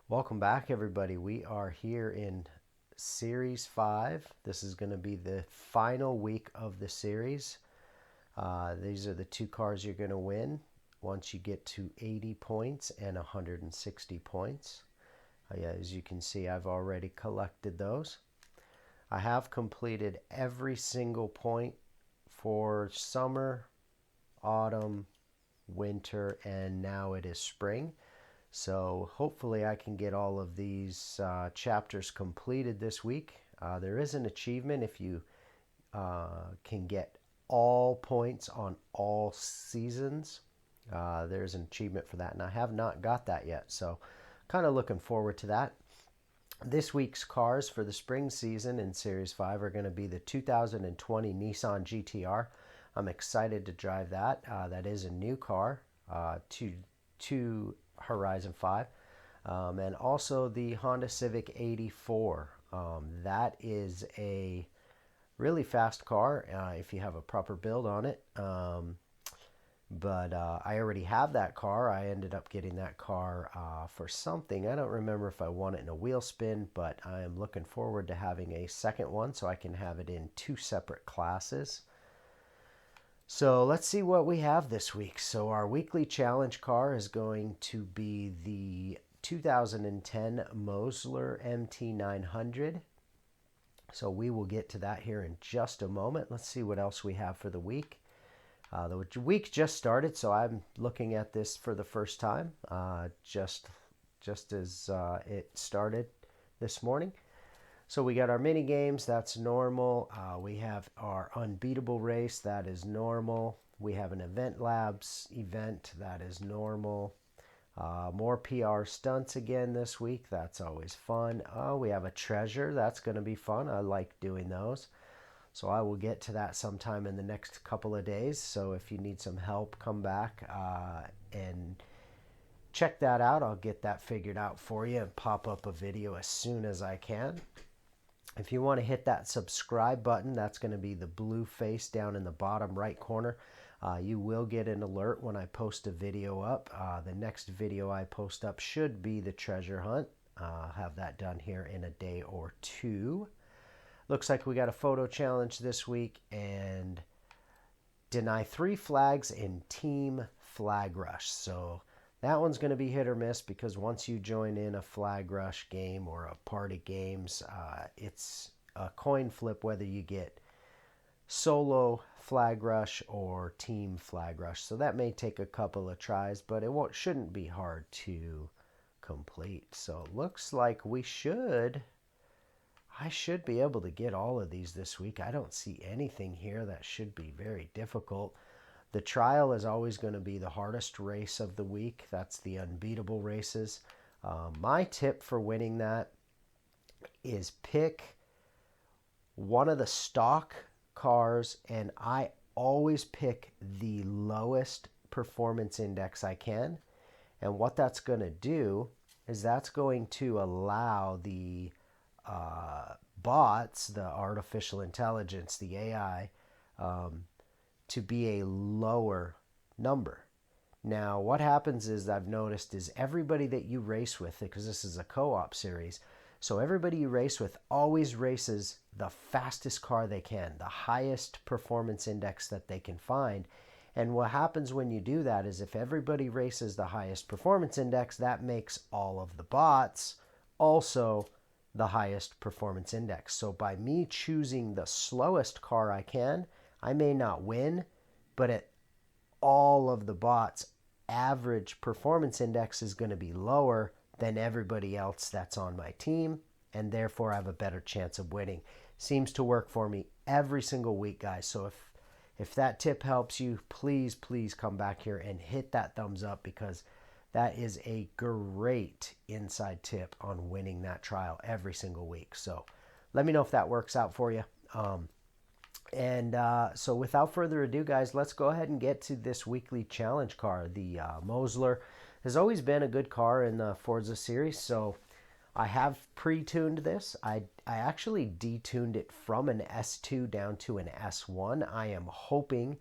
Welcome back, everybody. We are here in Series 5. This is going to be the final week of the series. These are the two cars you're going to win once you get to 80 points and 160 points. Yeah, as you can see, I've already collected those. I have completed every single point for summer, autumn, winter, and now it is spring. So hopefully I can get all of these chapters completed this week. There is an achievement if you can get all points on all seasons. There's an achievement for that, and I have not got that yet. So kind of looking forward to that. This week's cars for the spring season in Series 5 are going to be the 2020 Nissan GTR. I'm excited to drive that. That is a new car to Horizon 5. And also the Honda Civic 84. That is a really fast car if you have a proper build on it. But I already have that car. I ended up getting that car for something. I don't remember if I won it in a wheel spin, but I am looking forward to having a second one so I can have it in two separate classes. So let's see what we have this week. So our weekly challenge car is going to be the 2010 Mosler MT900. So we will get to that here in just a moment. Let's see what else we have for the week. The week just started, so I'm looking at this for the first time, just as it started this morning. So we got our mini games, that's normal. We have our unbeatable race, that is normal. We have an event labs event, that is normal. More PR stunts again this week, that's always fun. We have a treasure, that's going to be fun. I like doing those. So I will get to that sometime in the next couple of days. So if you need some help, come back and check that out. I'll get that figured out for you and pop up a video as soon as I can. If you want to hit that subscribe button, that's going to be the blue face down in the bottom right corner. You will get an alert when I post a video up. The next video I post up should be the treasure hunt. I'll have that done here in a day or two. Looks like we got a photo challenge this week and deny 3 flags in team flag rush. So that one's going to be hit or miss because once you join in a flag rush game or a party games, it's a coin flip whether you get solo flag rush or team flag rush. So that may take a couple of tries, but shouldn't be hard to complete. So it looks like I should be able to get all of these this week. I don't see anything here that should be very difficult. The trial is always going to be the hardest race of the week. That's the unbeatable races. My tip for winning that is pick one of the stock cars, and I always pick the lowest performance index I can. And what that's going to do is that's going to allow the bots, the artificial intelligence, the AI, to be a lower number. Now, what happens is I've noticed is everybody that you race with, because this is a co-op series, so everybody you race with always races the fastest car they can, the highest performance index that they can find. And what happens when you do that is if everybody races the highest performance index, that makes all of the bots also the highest performance index. So by me choosing the slowest car I can, I may not win, but at all of the bots' average performance index is going to be lower than everybody else that's on my team, and therefore I have a better chance of winning. Seems to work for me every single week, guys. So if that tip helps you, please come back here and hit that thumbs up, because that is a great inside tip on winning that trial every single week. So let me know if that works out for you. So without further ado, guys, let's go ahead and get to this weekly challenge car. The Mosler has always been a good car in the Forza series, so I have pre-tuned this. I actually detuned it from an S2 down to an S1. I am hoping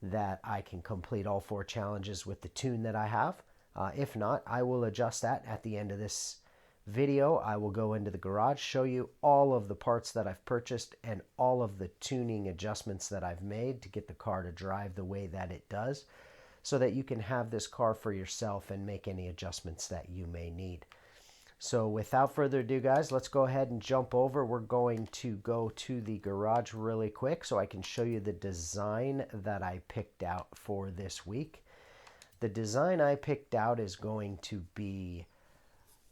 that I can complete all 4 challenges with the tune that I have. If not, I will adjust that at the end of this video, I will go into the garage, show you all of the parts that I've purchased and all of the tuning adjustments that I've made to get the car to drive the way that it does, so that you can have this car for yourself and make any adjustments that you may need. So without further ado, guys, let's go ahead and jump over. We're going to go to the garage really quick so I can show you the design that I picked out for this week. The design I picked out is going to be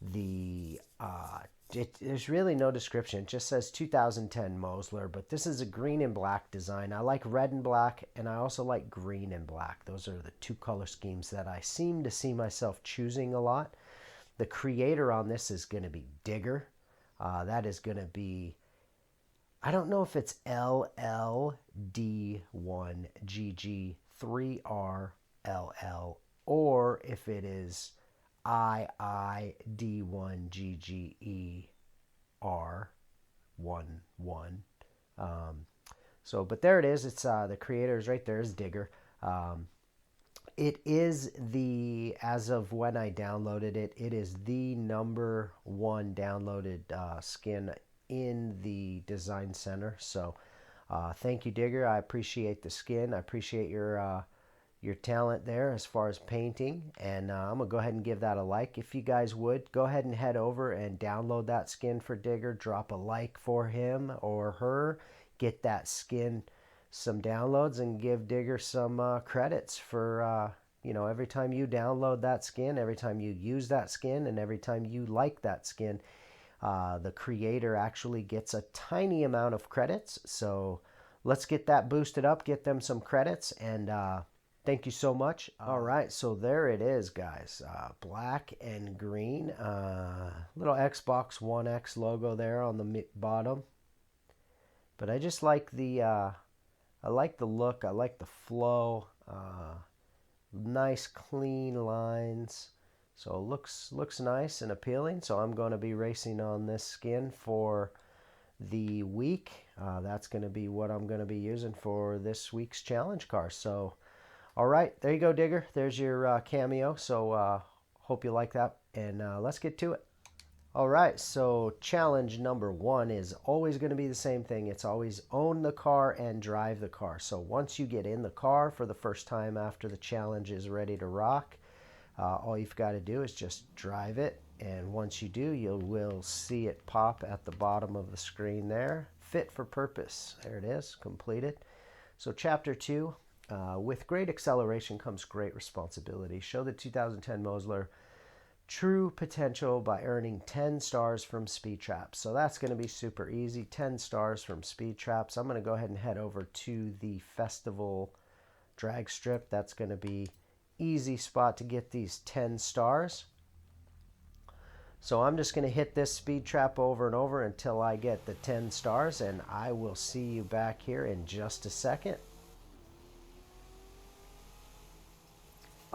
the, there's really no description. It just says 2010 Mosler, but this is a green and black design. I like red and black, and I also like green and black. Those are the two color schemes that I seem to see myself choosing a lot. The creator on this is going to be Digger. That is going to be, I don't know if it's LLD1GG3RLL or if it is IID1GGER11. But there it is. It's the creator is right there is Digger. It is the, as of when I downloaded it, it is the #1 downloaded skin in the design center. So thank you, Digger. I appreciate the skin. I appreciate your talent there as far as painting. And I'm going to go ahead and give that a like. If you guys would, go ahead and head over and download that skin for Digger. Drop a like for him or her. Get that skin some downloads and give Digger some credits for every time you download that skin, every time you use that skin, and every time you like that skin, the creator actually gets a tiny amount of credits. So let's get that boosted up, get them some credits, and thank you so much. All right, so there it is, guys. Black and green, little Xbox One X logo there on the bottom. But I just like I like the look. I like the flow. Nice clean lines. So it looks nice and appealing. So I'm going to be racing on this skin for the week. That's going to be what I'm going to be using for this week's challenge car. So, all right, there you go, Digger. There's your cameo. So hope you like that. And let's get to it. All right, so challenge number 1 is always going to be the same thing. It's always own the car and drive the car. So once you get in the car for the first time after the challenge is ready to rock, all you've got to do is just drive it. And once you do, you will see it pop at the bottom of the screen there. Fit for purpose. There it is, completed. So chapter 2, with great acceleration comes great responsibility. Show the 2010 Mosler true potential by earning 10 stars from speed traps. So that's going to be super easy. 10 stars from speed traps. I'm going to go ahead and head over to the festival drag strip. That's going to be easy spot to get these 10 stars. So I'm just going to hit this speed trap over and over until I get the 10 stars, and I will see you back here in just a second.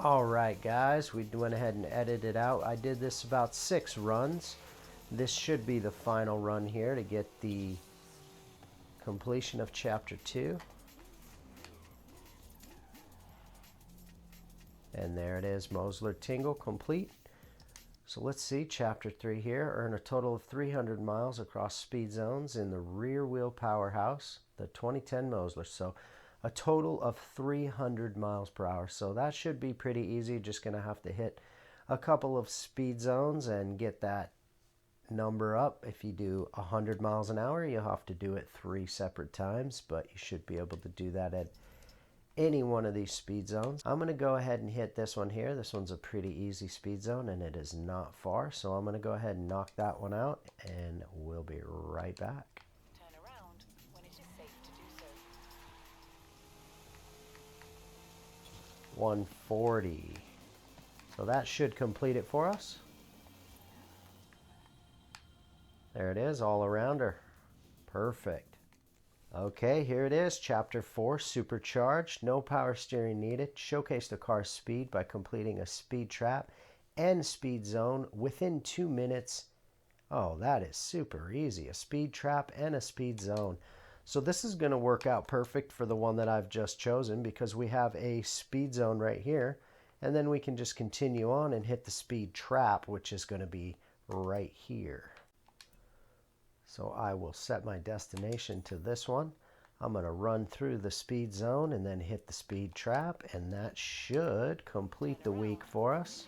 All right, guys, we went ahead and edited out. I did this about 6 runs. This should be the final run here to get the completion of chapter 2. And there it is, Mosler Tingle complete. So let's see, chapter 3 here. Earn a total of 300 miles across speed zones in the rear wheel powerhouse, the 2010 Mosler. So a total of 300 miles per hour. So that should be pretty easy. Just going to have to hit a couple of speed zones and get that number up. If you do 100 miles an hour, you'll have to do it 3 separate times, but you should be able to do that at any one of these speed zones. I'm going to go ahead and hit this one here. This one's a pretty easy speed zone, and it is not far. So I'm going to go ahead and knock that one out, and we'll be right back. 140. So that should complete it for us. There it is, all around her. Perfect. Okay, here it is, chapter 4, supercharged. No power steering needed. Showcase the car's speed by completing a speed trap and speed zone within 2 minutes. Oh, that is super easy. A speed trap and a speed zone. So this is going to work out perfect for the one that I've just chosen because we have a speed zone right here. And then we can just continue on and hit the speed trap, which is going to be right here. So I will set my destination to this one. I'm going to run through the speed zone and then hit the speed trap, and that should complete the week for us.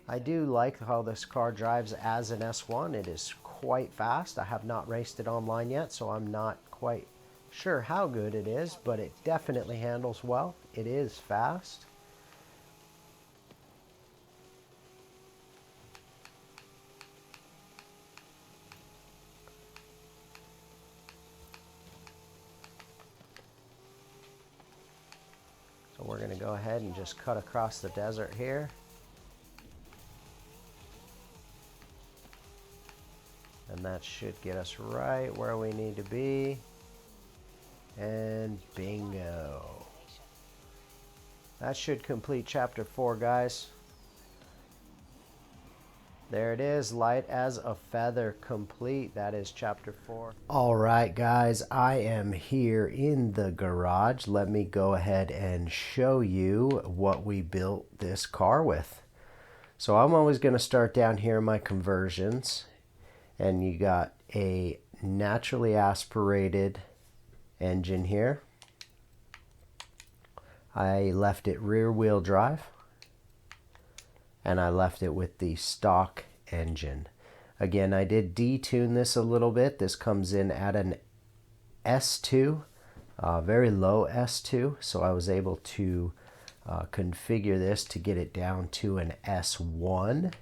I do like how this car drives as an S1. It is quite fast. I have not raced it online yet, so I'm not quite sure how good it is, but it definitely handles well. It is fast. So we're going to go ahead and just cut across the desert here. And that should get us right where we need to be. And bingo. That should complete chapter 4, guys. There it is, light as a feather, complete. That is chapter 4. All right, guys, I am here in the garage. Let me go ahead and show you what we built this car with. So I'm always going to start down here in my conversions. And you got a naturally aspirated engine here. I left it rear wheel drive. And I left it with the stock engine. Again, I did detune this a little bit. This comes in at an S2, very low S2, so I was able to configure this to get it down to an S1.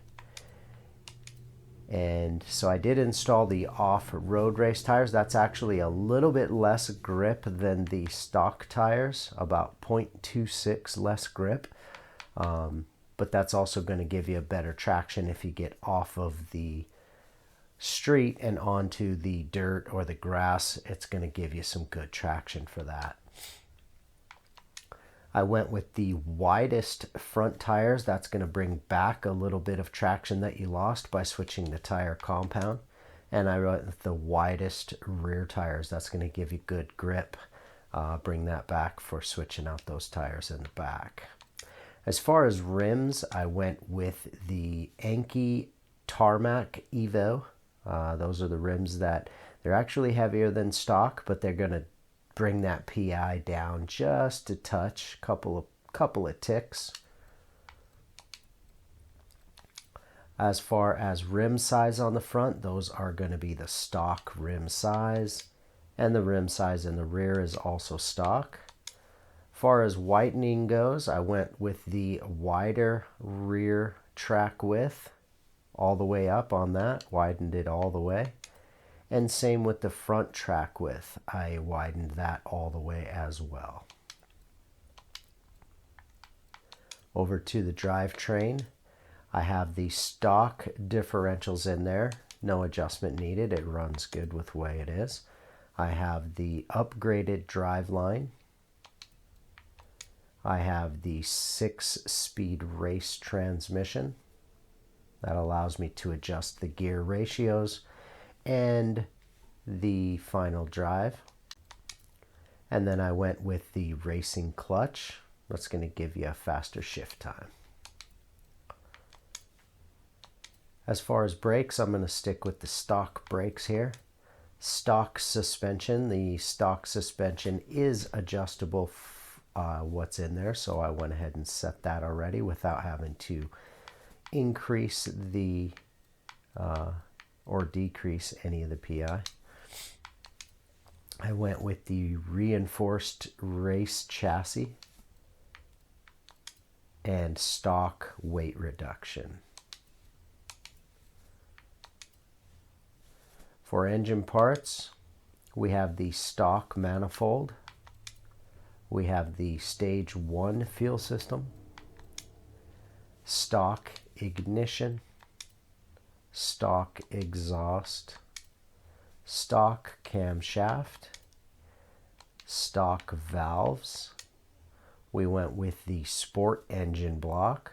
And so I did install the off-road race tires. That's actually a little bit less grip than the stock tires, about 0.26 less grip. But that's also going to give you a better traction if you get off of the street and onto the dirt or the grass. It's going to give you some good traction for that. I went with the widest front tires. That's going to bring back a little bit of traction that you lost by switching the tire compound. And I went with the widest rear tires. That's going to give you good grip. Bring that back for switching out those tires in the back. As far as rims, I went with the Enkei Tarmac Evo. Those are the rims that they're actually heavier than stock, but they're going to bring that PI down just a touch, couple of ticks. As far as rim size on the front, those are going to be the stock rim size, and the rim size in the rear is also stock. Far as whitening goes, I went with the wider rear track width all the way up on that, widened it all the way. And same with the front track width, I widened that all the way as well. Over to the drivetrain, I have the stock differentials in there, no adjustment needed, it runs good with the way it is. I have the upgraded driveline. I have the 6-speed race transmission. That allows me to adjust the gear ratios and the final drive. And then I went with the racing clutch. That's going to give you a faster shift time. As far as brakes, I'm going to stick with the stock brakes here. Stock suspension. The stock suspension is adjustable what's in there, so I went ahead and set that already without having to increase the or decrease any of the PI. I went with the reinforced race chassis and stock weight reduction. For engine parts, we have the stock manifold. We have the stage 1 fuel system, stock ignition, stock exhaust, stock camshaft, stock valves. We went with the sport engine block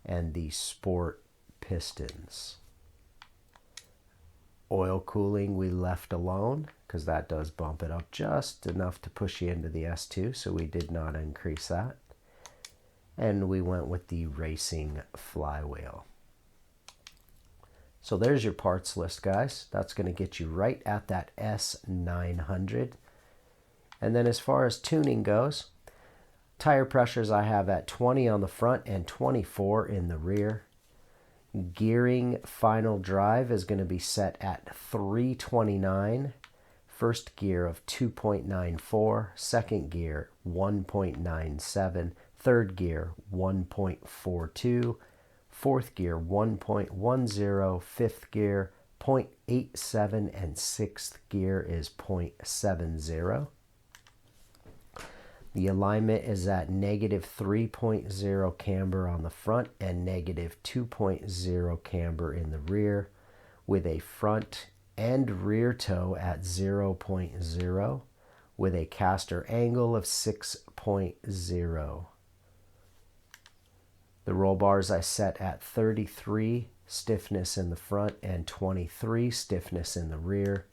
and the sport pistons. Oil cooling we left alone because that does bump it up just enough to push you into the S2, so we did not increase that. And we went with the racing flywheel. So there's your parts list, guys. That's going to get you right at that S900. And then as far as tuning goes, tire pressures I have at 20 on the front and 24 in the rear. Gearing final drive is going to be set at 329. First gear of 2.94, second gear 1.97, third gear 1.42, fourth gear 1.10, fifth gear 0.87, and sixth gear is 0.70. The alignment is at negative 3.0 camber on the front and negative 2.0 camber in the rear, with a front and rear toe at 0.0 with a caster angle of 6.0. The roll bars I set at 33 stiffness in the front and 23 stiffness in the rear.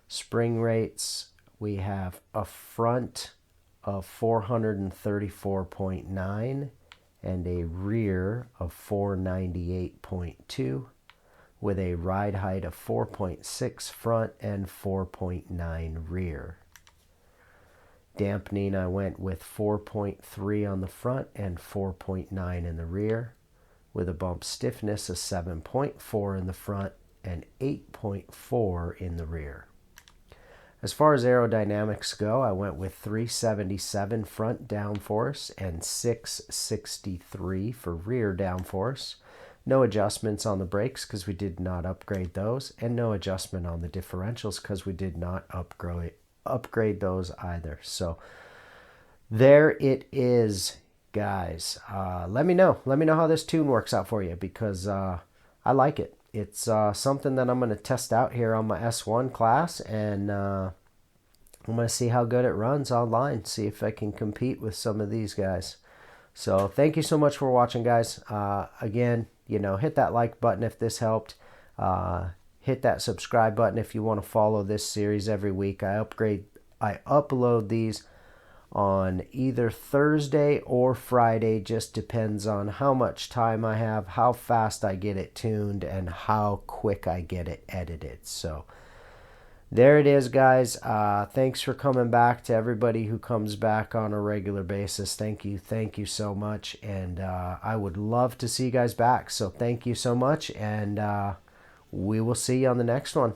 Spring rates, we have a front of 434.9 and a rear of 498.2. with a ride height of 4.6 front and 4.9 rear. Dampening, I went with 4.3 on the front and 4.9 in the rear, with a bump stiffness of 7.4 in the front and 8.4 in the rear. As far as aerodynamics go, I went with 377 front downforce and 663 for rear downforce. No adjustments on the brakes because we did not upgrade those, and no adjustment on the differentials because we did not upgrade those either. So there it is, guys. Let me know how this tune works out for you, because I like it. It's something that I'm going to test out here on my S1 class, and I'm going to see how good it runs online, see if I can compete with some of these guys. So thank you so much for watching, guys. Again, hit that like button if this helped. Hit that subscribe button if you want to follow this series every week. I upload these on either Thursday or Friday. Just depends on how much time I have, how fast I get it tuned, and how quick I get it edited. So there it is, guys. Thanks for coming back. To everybody who comes back on a regular basis, thank you so much. And I would love to see you guys back. So thank you so much, and we will see you on the next one.